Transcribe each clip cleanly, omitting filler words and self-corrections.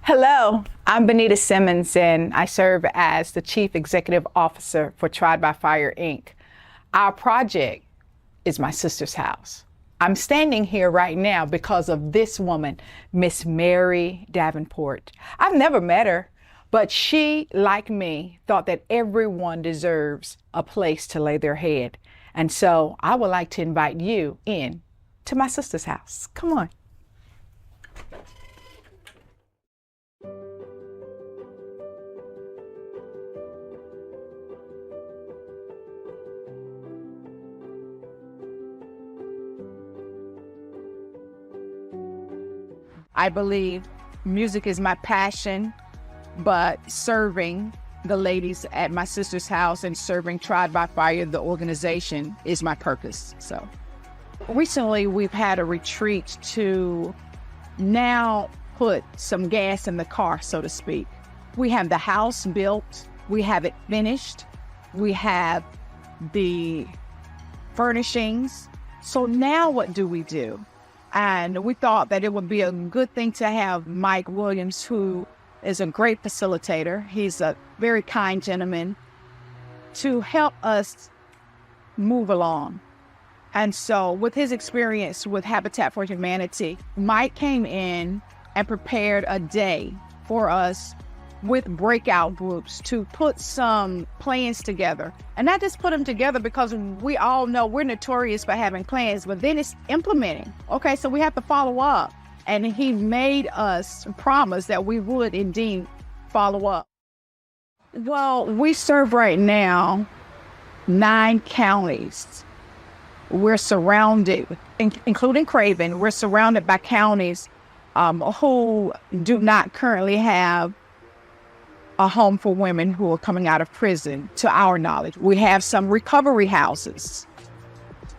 Hello, I'm Bonita Simmons, and I serve as the Chief Executive Officer for Tried by Fire, Inc. Our project is my sister's house. I'm standing here right now because of this woman, Miss Mary Davenport. I've never met her, but she, like me, thought that everyone deserves a place to lay their head. And so I would like to invite you in to my sister's house. Come on. I believe music is my passion, but serving the ladies at my sister's house and serving Tried by Fire, the organization, is my purpose. So recently we've had a retreat to now put some gas in the car, so to speak. We have the house built, we have it finished, we have the furnishings. So now what do we do? And we thought that it would be a good thing to have Mike Williams, who is a great facilitator. He's a very kind gentleman, to help us move along. And so with his experience with Habitat for Humanity, Mike came in and prepared a day for us with breakout groups to put some plans together. And not just put them together because we all know we're notorious for having plans, but then it's implementing. Okay, so we have to follow up. And he made us promise that we would indeed follow up. Well, we serve right now 9 counties. We're surrounded, including Craven, we're surrounded by counties who do not currently have a home for women who are coming out of prison, to our knowledge. We have some recovery houses,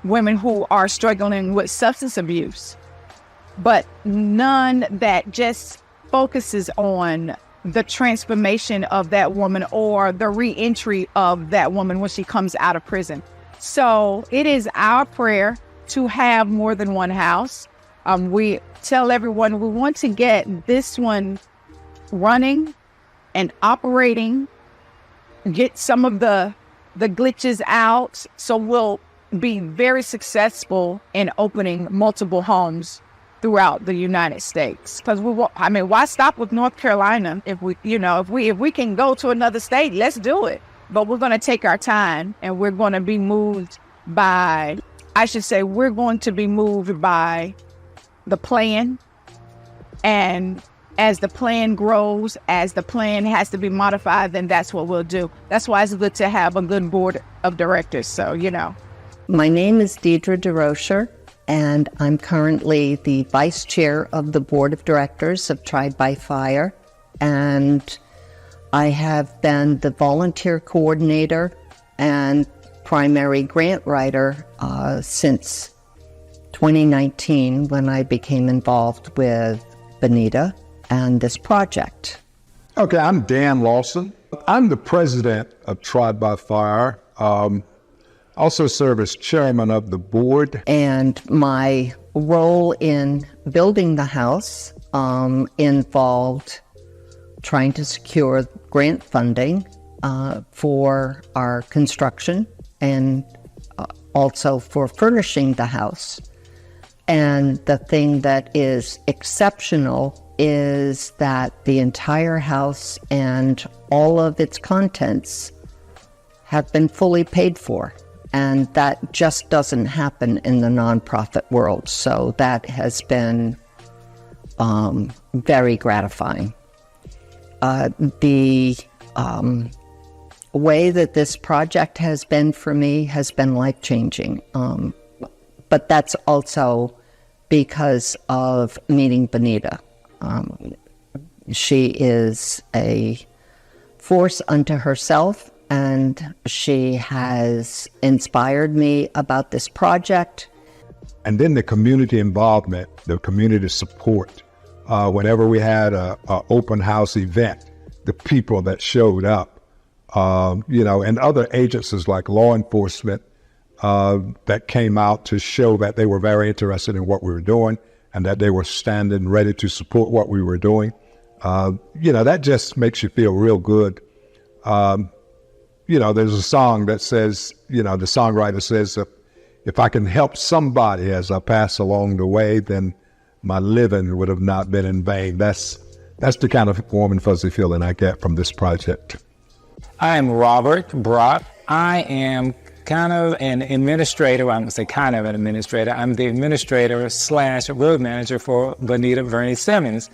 women who are struggling with substance abuse, but none that just focuses on the transformation of that woman or the re-entry of that woman when she comes out of prison. So it is our prayer to have more than one house. We tell everyone we want to get this one running and operating, get some of the glitches out, so we'll be very successful in opening multiple homes throughout the United States. Because why stop with North Carolina? If we can go to another state, let's do it. But we're going to take our time, and we're going to be moved by, we're going to be moved by the plan. And as the plan grows, as the plan has to be modified, then that's what we'll do. That's why it's good to have a good board of directors. So, My name is Deidre DeRocher, and I'm currently the vice chair of the board of directors of Tried by Fire. And I have been the volunteer coordinator and primary grant writer since 2019, when I became involved with Bonita and this project. Okay, I'm Dan Lawson. I'm the president of Tried by Fire. Also serve as chairman of the board. And my role in building the house involved trying to secure grant funding for our construction and also for furnishing the house. And the thing that is exceptional is that the entire house and all of its contents have been fully paid for. And that just doesn't happen in the nonprofit world. So that has been very gratifying. The way that this project has been for me has been life-changing. But that's also because of meeting Bonita. She is a force unto herself, and she has inspired me about this project. And then the community involvement, the community support. Whenever we had a open house event, the people that showed up, and other agencies like law enforcement that came out to show that they were very interested in what we were doing and that they were standing ready to support what we were doing. That just makes you feel real good. There's a song that says, the songwriter says, if I can help somebody as I pass along the way, then my living would have not been in vain. That's the kind of warm and fuzzy feeling I get from this project. I'm Robert Brock. I am kind of an administrator. I'm going to say kind of an administrator. I'm the administrator / road manager for Bonita Simmons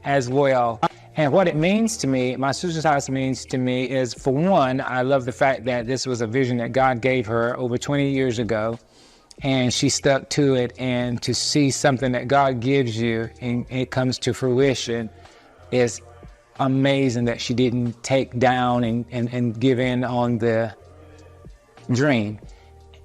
as well. And what it means to me, my sister's house means to me is, for one, I love the fact that this was a vision that God gave her over 20 years ago, and she stuck to it. And to see something that God gives you and it comes to fruition is amazing, that she didn't take down and give in on the dream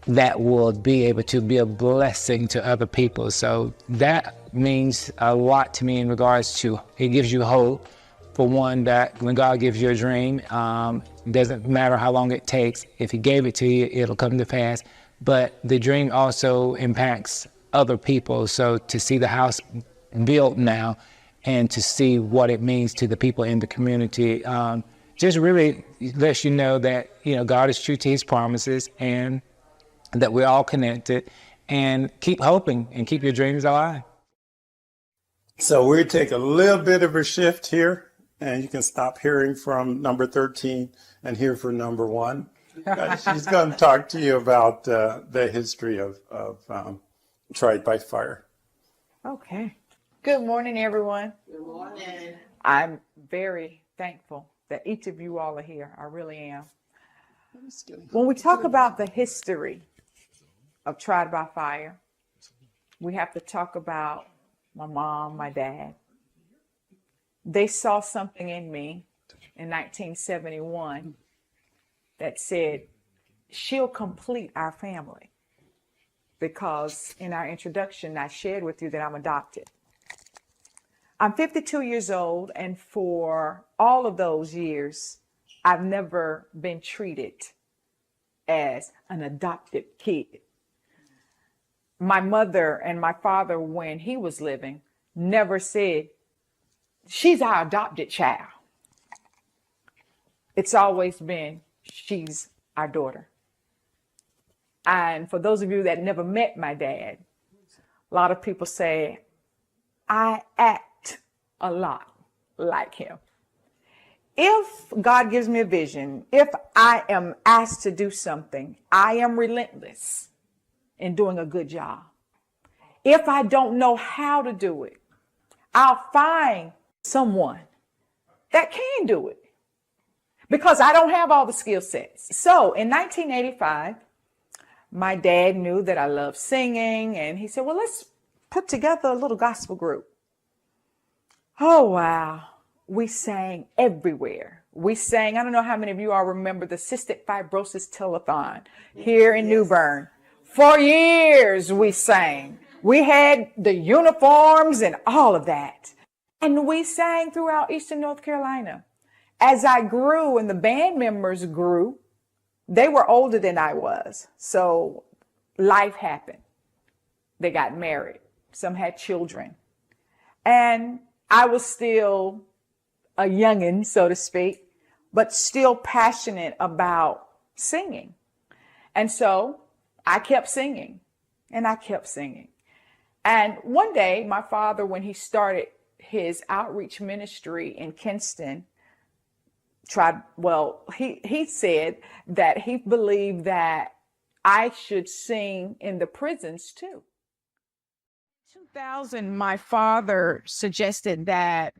that will be able to be a blessing to other people. So that means a lot to me in regards to, it gives you hope. For one, that when God gives you a dream, doesn't matter how long it takes. If he gave it to you, it'll come to pass. But the dream also impacts other people. So to see the house built now and to see what it means to the people in the community, just really lets you know that, God is true to his promises and that we're all connected, and keep hoping and keep your dreams alive. So we take a little bit of a shift here, and you can stop hearing from number 13 and hear from number 1. She's going to talk to you about the history of Tried by Fire. Okay. Good morning, everyone. Good morning. I'm very thankful that each of you all are here. I really am. When we talk about the history of Tried by Fire, we have to talk about my mom, my dad. They saw something in me in 1971 that said, she'll complete our family. Because in our introduction, I shared with you that I'm adopted. I'm 52 years old, and for all of those years, I've never been treated as an adopted kid. My mother and my father, when he was living, never said, she's our adopted child. It's always been, she's our daughter. And for those of you that never met my dad, a lot of people say, I act a lot like him. If God gives me a vision, if I am asked to do something, I am relentless in doing a good job. If I don't know how to do it, I'll find someone that can do it because I don't have all the skill sets. So in 1985, my dad knew that I loved singing, and he said, well, let's put together a little gospel group. Oh, wow. We sang everywhere. We sang, I don't know how many of you all remember the Cystic Fibrosis Telethon here in New Bern. For years we sang. We had the uniforms and all of that. And we sang throughout Eastern North Carolina. As I grew and the band members grew, they were older than I was. So life happened. They got married. Some had children. And I was still a youngin', so to speak, but still passionate about singing. And so I kept singing and I kept singing. And one day, my father, when he started his outreach ministry in Kinston, he said that he believed that I should sing in the prisons too. 2000, my father suggested that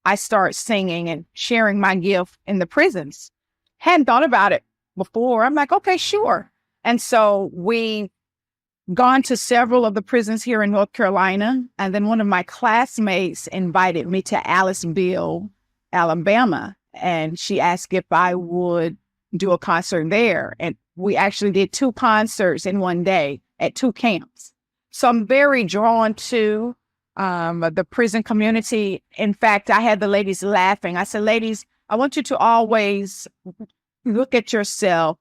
I start singing and sharing my gift in the prisons. Hadn't thought about it before. I'm like, okay, sure. And so we gone to several of the prisons here in North Carolina. And then one of my classmates invited me to Aliceville, Alabama. And she asked if I would do a concert there. And we actually did 2 concerts in one day at 2 camps. So I'm very drawn to the prison community. In fact, I had the ladies laughing. I said, ladies, I want you to always look at yourself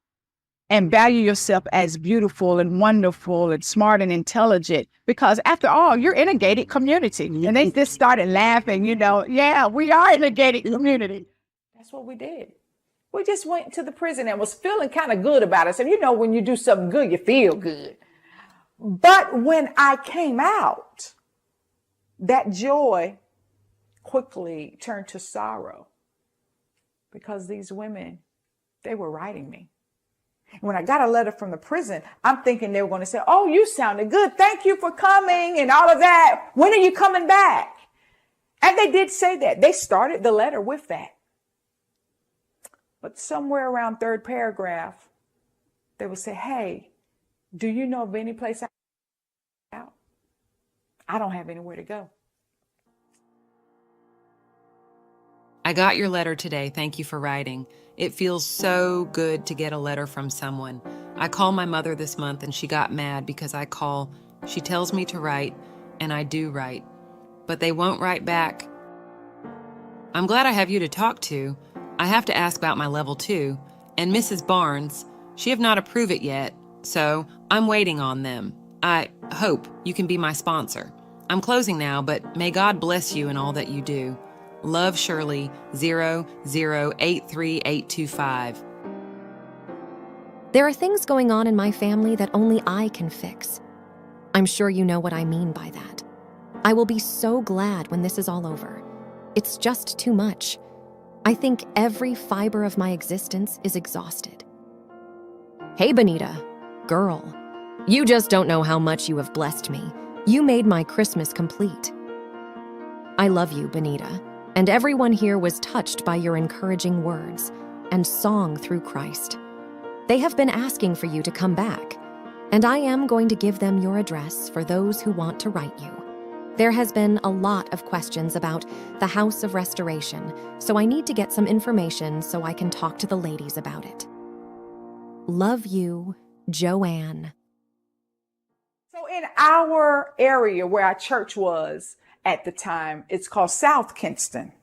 and value yourself as beautiful and wonderful and smart and intelligent, because after all, you're in a gated community. And they just started laughing, yeah, we are in a gated community. That's what we did. We just went to the prison and was feeling kind of good about it. So, when you do something good, you feel good. But when I came out, that joy quickly turned to sorrow, because these women, they were writing me. When I got a letter from the prison, I'm thinking they were going to say, oh, you sounded good. Thank you for coming and all of that. When are you coming back? And they did say that. They started the letter with that. But somewhere around third paragraph, they would say, hey, do you know of any place out? I don't have anywhere to go. I got your letter today. Thank you for writing. It feels so good to get a letter from someone. I called my mother this month and she got mad because I call. She tells me to write, and I do write. But they won't write back. I'm glad I have you to talk to. I have to ask about my level 2. And Mrs. Barnes, she have not approved it yet, so I'm waiting on them. I hope you can be my sponsor. I'm closing now, but may God bless you in all that you do. Love, Shirley, 0083825. There are things going on in my family that only I can fix. I'm sure you know what I mean by that. I will be so glad when this is all over. It's just too much. I think every fiber of my existence is exhausted. Hey, Bonita, girl. You just don't know how much you have blessed me. You made my Christmas complete. I love you, Bonita. And everyone here was touched by your encouraging words and song through Christ. They have been asking for you to come back, and I am going to give them your address for those who want to write you. There has been a lot of questions about the House of Restoration, so I need to get some information so I can talk to the ladies about it. Love you, Joanne. So in our area where our church was at the time, it's called South Kinston.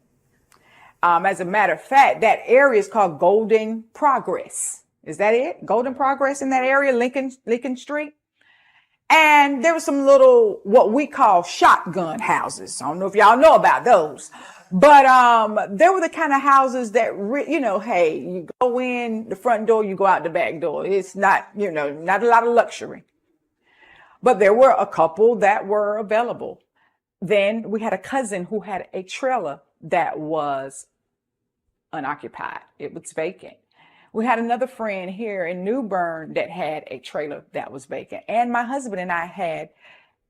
As a matter of fact, that area is called Golden Progress. Is that it? Golden Progress in that area, Lincoln Street. And there were some little, what we call shotgun houses. I don't know if y'all know about those, but there were the kind of houses that, hey, you go in the front door, you go out the back door. It's not, not a lot of luxury. But there were a couple that were available. Then we had a cousin who had a trailer that was unoccupied. It was vacant. We had another friend here in New Bern that had a trailer that was vacant. And my husband and I had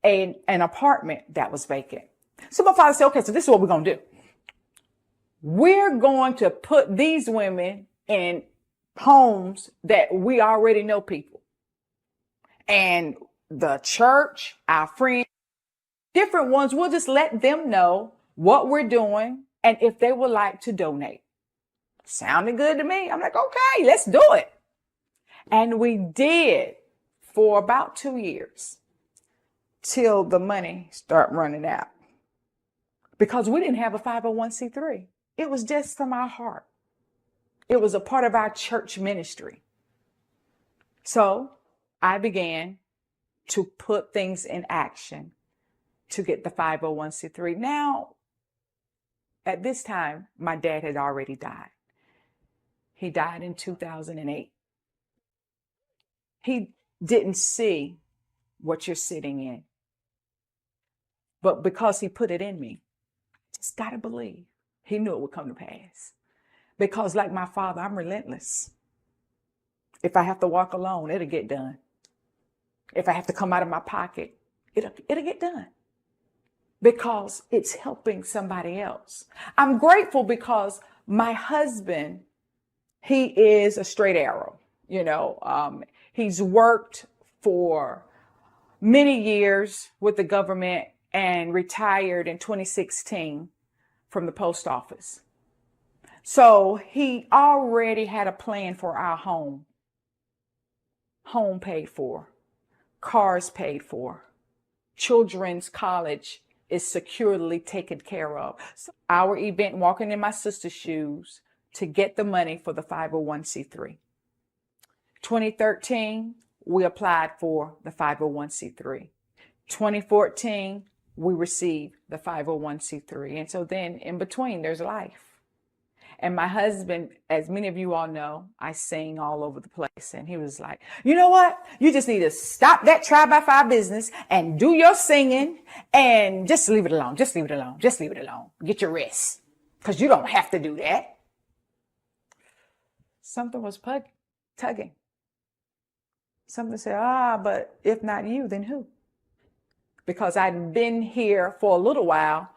an apartment that was vacant. So my father said, okay, so this is what we're going to do. We're going to put these women in homes that we already know people. And the church, our friends, different ones, we'll just let them know what we're doing and if they would like to donate. Sounded good to me. I'm like, okay, let's do it. And we did for about 2 years till the money started running out, because we didn't have a 501c3. It was just from our heart. It was a part of our church ministry. So I began to put things in action to get the 501c3. Now, at this time, my dad had already died. He died in 2008. He didn't see what you're sitting in. But because he put it in me, just got to believe. He knew it would come to pass. Because like my father, I'm relentless. If I have to walk alone, it'll get done. If I have to come out of my pocket, it'll get done. Because it's helping somebody else. I'm grateful because my husband, he is a straight arrow. He's worked for many years with the government and retired in 2016 from the post office. So he already had a plan for our home. Home paid for, cars paid for, children's college is securely taken care of. So our event, walking in my sister's shoes, to get the money for the 501c3. 2013, we applied for the 501c3. 2014, we received the 501c3. And so then in between, there's life. And my husband, as many of you all know, I sing all over the place. And he was like, you know what? You just need to stop that Try by Fire business and do your singing and just leave it alone. Just leave it alone. Just leave it alone. Get your rest. Because you don't have to do that. Something was tugging. Something said, but if not you, then who? Because I'd been here for a little while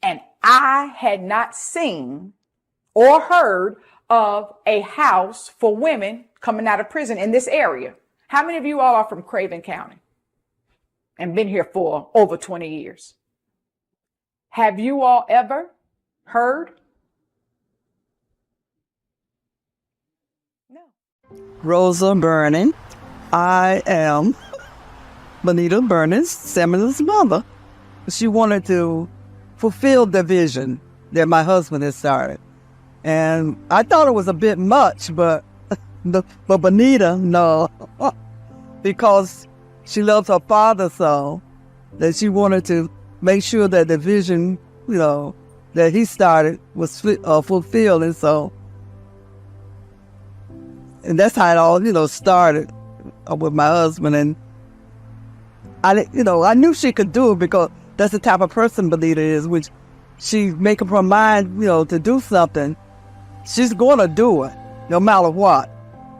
and I had not seen or heard of a house for women coming out of prison in this area. How many of you all are from Craven County and been here for over 20 years? Have you all ever heard? No. Rosa Burning. I am Bonita Simmons' mother. She wanted to fulfill the vision that my husband had started. And I thought it was a bit much, but Bonita, no, because she loves her father so that she wanted to make sure that the vision, that he started was fulfilled. And that's how it all, started with my husband. And I knew she could do it because that's the type of person Bonita is, which she make up her mind, to do something. She's going to do it, no matter what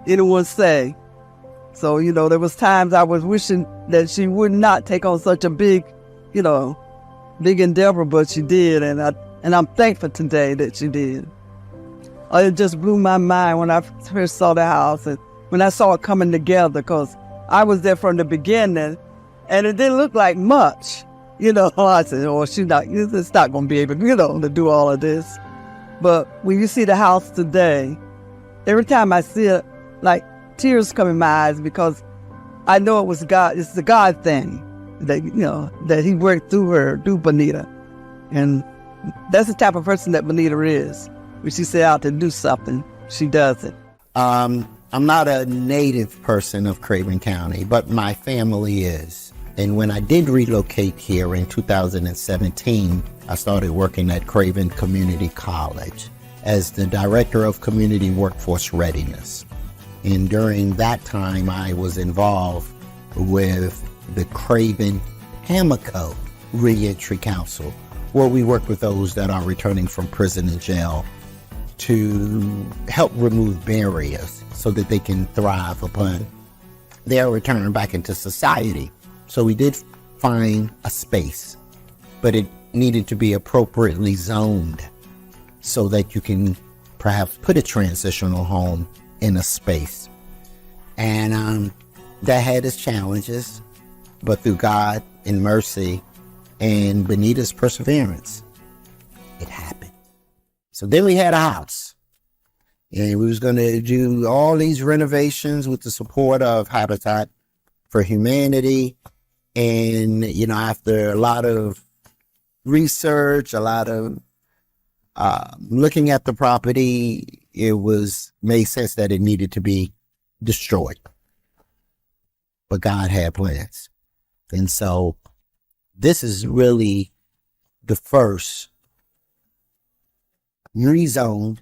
anyone say. So, there was times I was wishing that she would not take on such a big endeavor, but she did, and I'm thankful today that she did. It just blew my mind when I first saw the house and when I saw it coming together, because I was there from the beginning, and it didn't look like much. I said, it's not going to be able, to do all of this. But when you see the house today, every time I see it, like tears come in my eyes, because I know it was God. It's the God thing that, that he worked through Bonita. And that's the type of person that Bonita is. When she set out to do something, she does it. I'm not a native person of Craven County, but my family is. And when I did relocate here in 2017, I started working at Craven Community College as the Director of Community Workforce Readiness. And during that time, I was involved with the Craven Hamaco Reentry Council, where we work with those that are returning from prison and jail to help remove barriers so that they can thrive upon their return back into society. So we did find a space, but it needed to be appropriately zoned so that you can perhaps put a transitional home in a space. And that had its challenges, but through God and mercy and Bonita's perseverance, it happened. So then we had a house, and we was going to do all these renovations with the support of Habitat for Humanity. And, after a lot of research, a lot of looking at the property, it made sense that it needed to be destroyed. But God had plans. And so this is really the first rezoned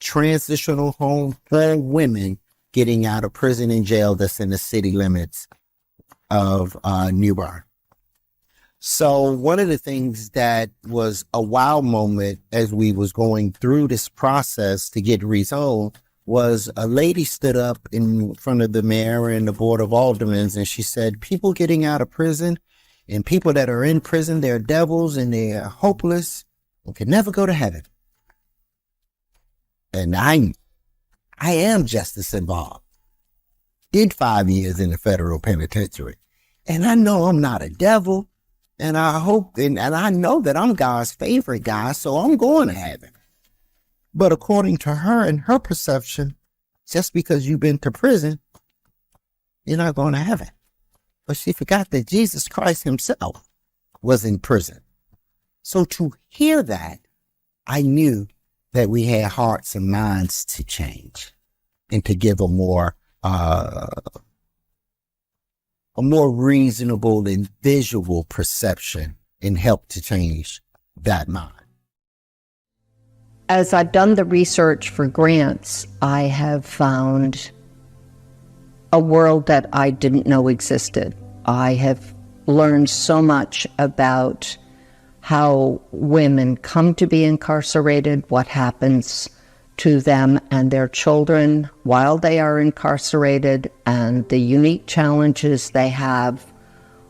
transitional home for women getting out of prison and jail that's in the city limits of New Bern. So one of the things that was a wow moment as we was going through this process to get rezoned was a lady stood up in front of the mayor and the board of aldermen, and she said, people getting out of prison and people that are in prison, they're devils and they're hopeless and can never go to heaven. And I am justice involved. Did 5 years in the federal penitentiary. And I know I'm not a devil. And I hope, and I know that I'm God's favorite guy, so I'm going to heaven. But according to her and her perception, just because you've been to prison, you're not going to heaven. But she forgot that Jesus Christ himself was in prison. So to hear that, I knew that we had hearts and minds to change and to give a more a more reasonable and visual perception and help to change that mind. As I've done the research for grants, I have found a world that I didn't know existed. I have learned so much about how women come to be incarcerated, what happens to them and their children while they are incarcerated, and the unique challenges they have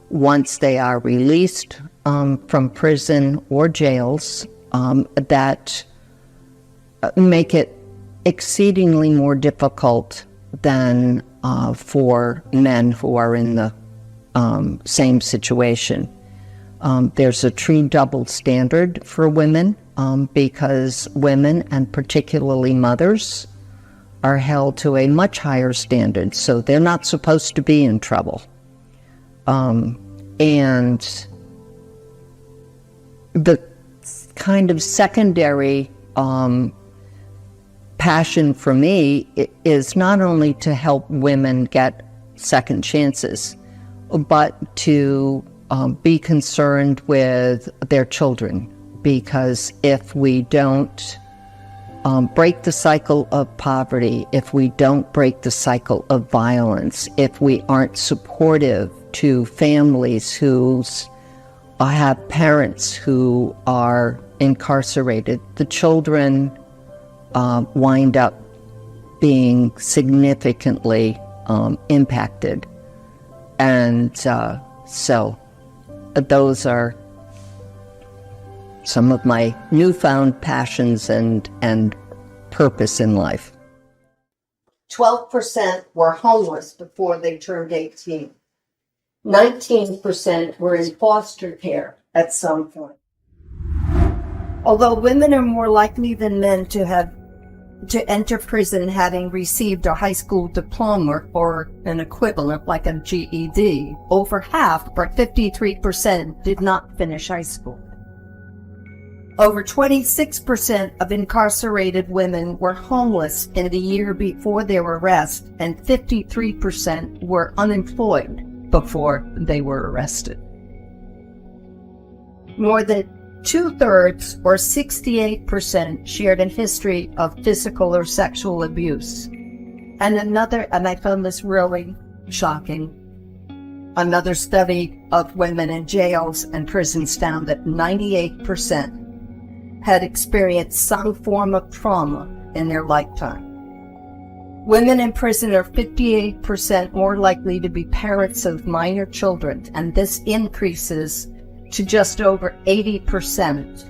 once they are released from prison or jails that make it exceedingly more difficult than for men who are in the same situation. There's a true double standard for women because women, and particularly mothers, are held to a much higher standard, so they're not supposed to be in trouble. And the kind of secondary passion for me is not only to help women get second chances, but to be concerned with their children, because if we don't break the cycle of poverty, if we don't break the cycle of violence, if we aren't supportive to families who have parents who are incarcerated, the children wind up being significantly impacted. And so those are some of my newfound passions and purpose in life. 12% were homeless before they turned 18. 19% were in foster care at some point. Although women are more likely than men to enter prison having received a high school diploma or an equivalent like a GED, over half, or 53%, did not finish high school. Over 26% of incarcerated women were homeless in the year before their arrest, and 53% were unemployed before they were arrested. More than 2/3, or 68%, shared a history of physical or sexual abuse. And I found this really shocking, another study of women in jails and prisons found that 98% had experienced some form of trauma in their lifetime. Women in prison are 58% more likely to be parents of minor children, and this increases to just over 80%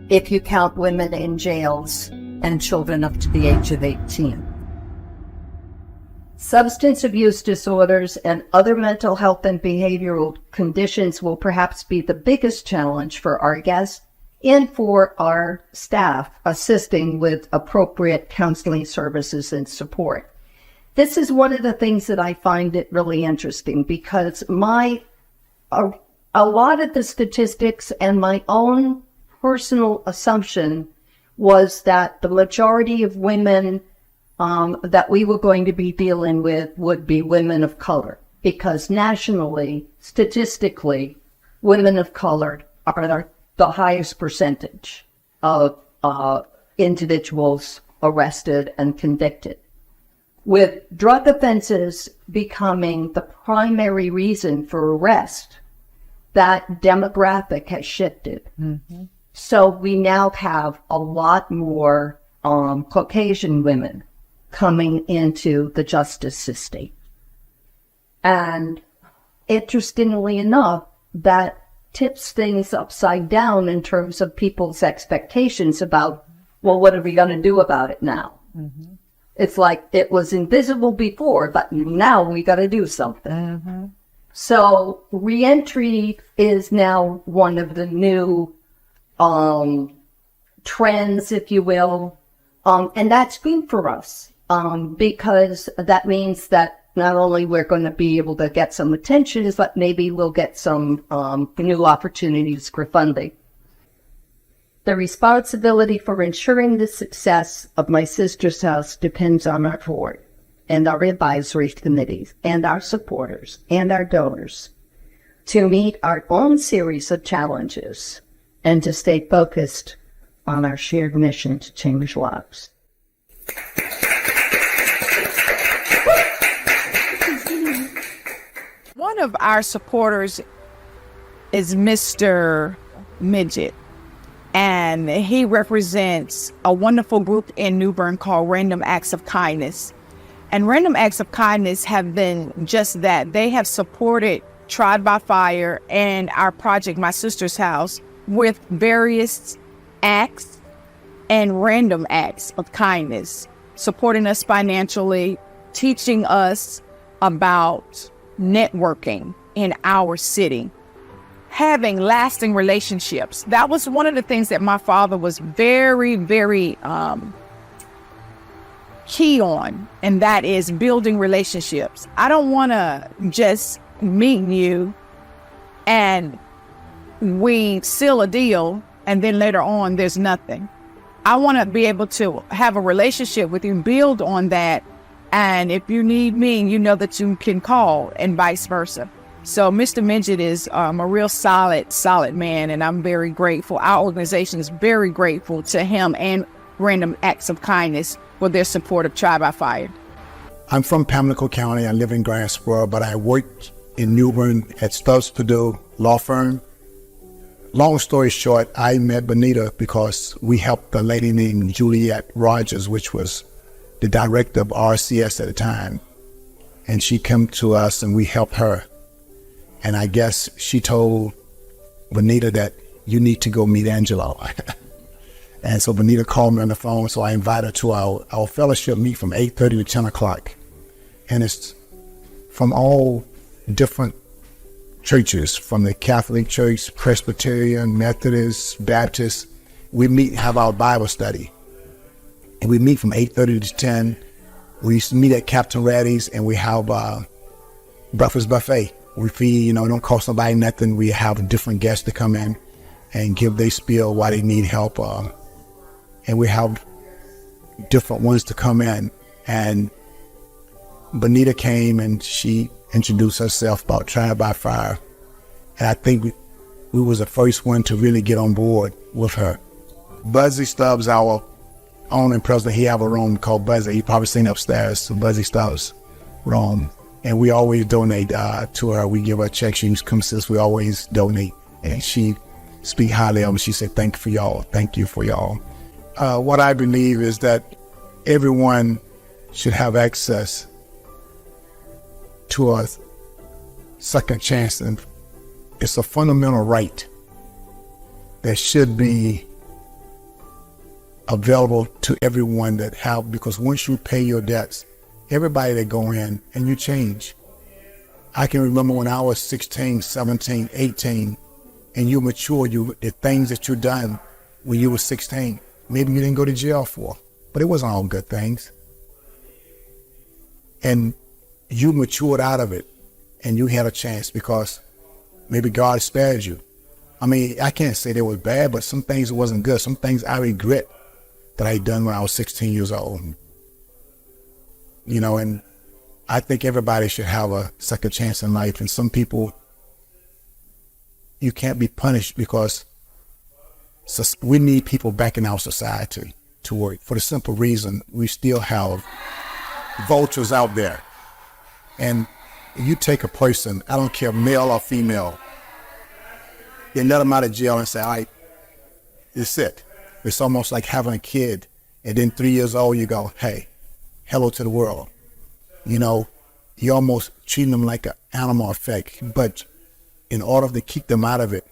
if you count women in jails and children up to the age of 18. Substance abuse disorders and other mental health and behavioral conditions will perhaps be the biggest challenge for our guests and for our staff assisting with appropriate counseling services and support. This is one of the things that I find it really interesting, because a lot of the statistics and my own personal assumption was that the majority of women that we were going to be dealing with would be women of color, because nationally, statistically, women of color are the highest percentage of individuals arrested and convicted. With drug offenses becoming the primary reason for arrest, that demographic has shifted. Mm-hmm. So we now have a lot more Caucasian women coming into the justice system. And interestingly enough, that tips things upside down in terms of people's expectations about, well, what are we going to do about it now? Mm-hmm. It's like it was invisible before, but now we got to do something. Mm-hmm. So reentry is now one of the new trends, if you will, and that's good for us because that means that not only we're going to be able to get some attention, but maybe we'll get some new opportunities for funding. The responsibility for ensuring the success of my sister's house depends on our board. and our advisory committees and our supporters and our donors to meet our own series of challenges and to stay focused on our shared mission to change lives. One of our supporters is Mr. Midget, and he represents a wonderful group in New Bern called Random Acts of Kindness. And Random Acts of Kindness have been just that. They have supported Tried by Fire and our project, My Sister's House, with various acts and random acts of kindness, supporting us financially, teaching us about networking in our city, having lasting relationships. That was one of the things that my father was very, very key on, and that is building relationships. I don't want to just meet you and we seal a deal and then later on there's nothing. I want to be able to have a relationship with you, build on that, and if you need me, you know that you can call, and vice versa. So Mr. Midget is a real solid man, and I'm very grateful. Our organization is very grateful to him and Random Acts of Kindness for their support of Tried by Fire. I'm from Pamlico County. I live in Grantsboro, but I worked in New Bern at Stubbs Purdue Law Firm. Long story short, I met Bonita because we helped a lady named Juliet Rogers, which was the director of RCS at the time. And she came to us and we helped her. And I guess she told Bonita that you need to go meet Angelo. And so Bonita called me on the phone, so I invited her to our fellowship meet from 8:30 to 10 o'clock. And it's from all different churches, from the Catholic Church, Presbyterian, Methodist, Baptist. We meet, have our Bible study. And we meet from 8:30 to 10. We used to meet at Captain Ratty's, and we have breakfast buffet. We feed, it don't cost nobody nothing. We have different guests to come in and give their spiel why they need help. And we have different ones to come in. And Bonita came and she introduced herself about Tried by Fire. And I think we was the first one to really get on board with her. Buzzy Stubbs, our owner and president, he have a room called Buzzy. You probably seen upstairs, so Buzzy Stubbs room. And we always donate to her. We give her a check. She comes to us. We always donate. And she speak highly of them. She said, thank you for y'all. Thank you for y'all. What I believe is that everyone should have access to a second chance. And it's a fundamental right that should be available to everyone that have, because once you pay your debts, everybody that go in and you change. I can remember when I was 16, 17, 18, and you mature, the things that you done when you were 16, maybe you didn't go to jail for, but it wasn't all good things. And you matured out of it and you had a chance because maybe God spared you. I mean, I can't say they were bad, but some things wasn't good. Some things I regret that I done when I was 16 years old. And I think everybody should have a second chance in life. And some people, you can't be punished because we need people back in our society to work. For the simple reason, we still have vultures out there. And you take a person, I don't care, male or female, you let them out of jail and say, all right, it's it. It's almost like having a kid. And then 3 years old, you go, hey, hello to the world. You almost treat them like an animal effect. But in order to keep them out of it,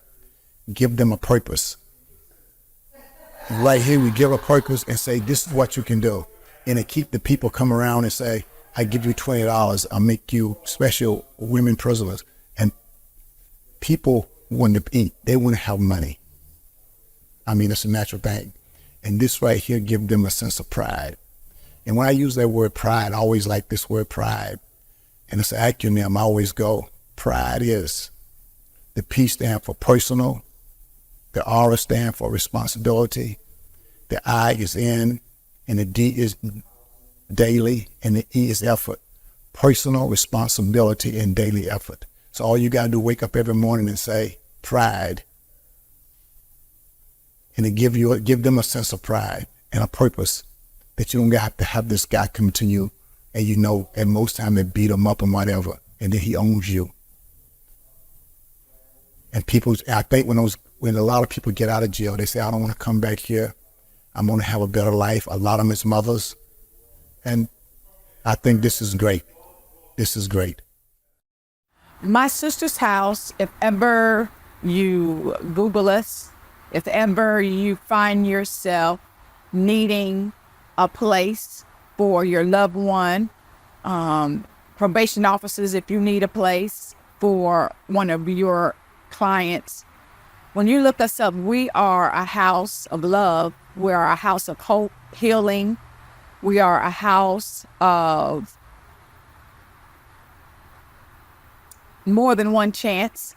give them a purpose. Right here, we give a purpose and say, this is what you can do. And it keep the people come around and say, I give you $20, I'll make you special women prisoners. And people want to eat. They want to have money. I mean, it's a natural thing. And this right here give them a sense of pride. And when I use that word pride, I always like this word pride. And it's an acronym. I always go, pride is, the P stand for personal, the R stand for responsibility, the I is in, and the D is daily, and it is effort. Personal responsibility and daily effort. So all you got to do, wake up every morning and say, pride. And it give them a sense of pride and a purpose that you don't have to have this guy come to you and you know, and most time they beat him up and whatever, and then he owns you. And people, I think when a lot of people get out of jail, they say, I don't want to come back here. I'm going to have a better life. A lot of them is mothers. And I think this is great. This is great. My sister's house, if ever you Google us, if ever you find yourself needing a place for your loved one, probation officers, if you need a place for one of your clients, when you look us up, we are a house of love. We are a house of hope, healing. We are a house of more than one chance.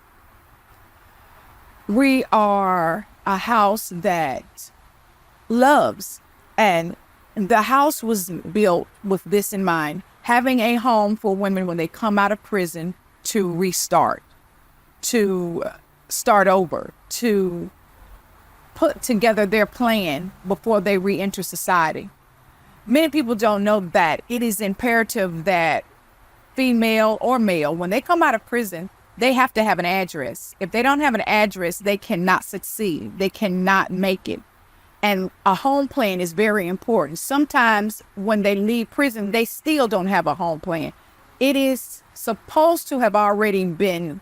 We are a house that loves, and the house was built with this in mind, having a home for women when they come out of prison to restart, to start over, to put together their plan before they re-enter society. Many people don't know that it is imperative that female or male, when they come out of prison, they have to have an address. If they don't have an address, they cannot succeed. They cannot make it. And a home plan is very important. Sometimes when they leave prison, they still don't have a home plan. It is supposed to have already been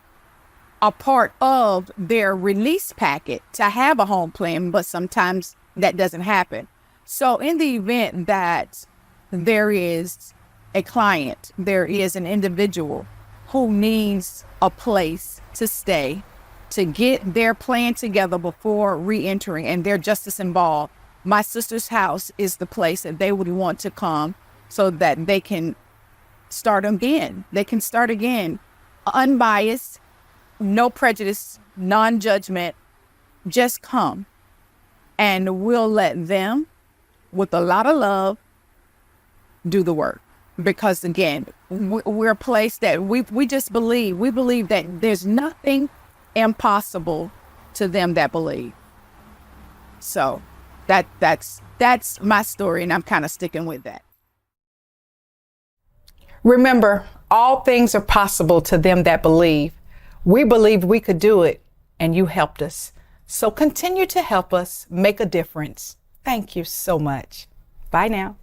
a part of their release packet to have a home plan, but sometimes that doesn't happen. So in the event that there is a client, there is an individual who needs a place to stay, to get their plan together before re-entering, and their justice involved, my sister's house is the place that they would want to come so that they can start again. They can start again, unbiased, no prejudice, non-judgment. Just come, and we'll let them, with a lot of love, do the work. Because again, we're a place that we just believe. We believe that there's nothing impossible to them that believe. So that's my story, and I'm kind of sticking with that. Remember, all things are possible to them that believe. We believed we could do it, and you helped us. So continue to help us make a difference. Thank you so much. Bye now.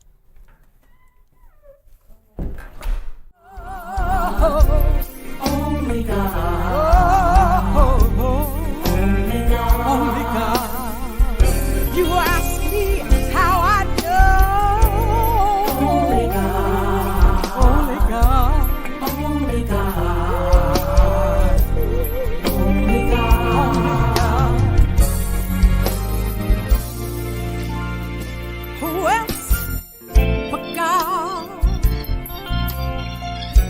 Only God. Only God. Only God. You ask me how I know. Only God. Only God. Only God. Only God. Who else but God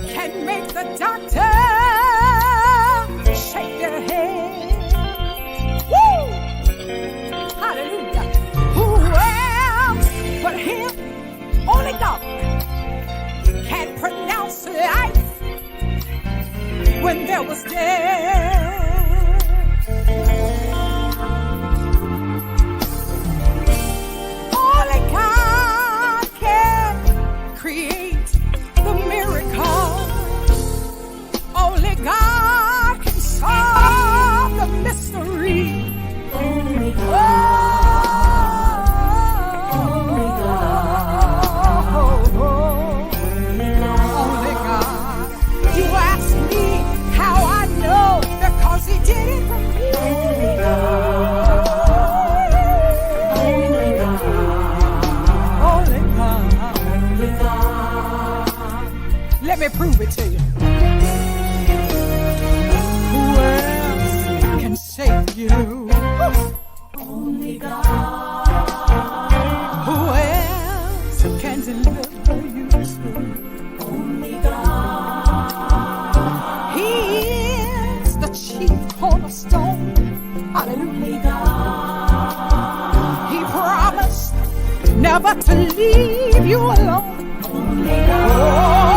can make the doctor shake their head? Woo! Hallelujah. Who else but him? Only God can pronounce life when there was death. Only God can create the miracle. Only God can solve the mystery. Only God. Only God. Only God. You ask me how I know, because He did it for me. Only God. Only God. Only God. Only God. Let me prove it to you. Who else can save you? Only God. Who else can deliver you? Only God. He is the chief cornerstone. Hallelujah. God. He promised never to leave you alone. Oh,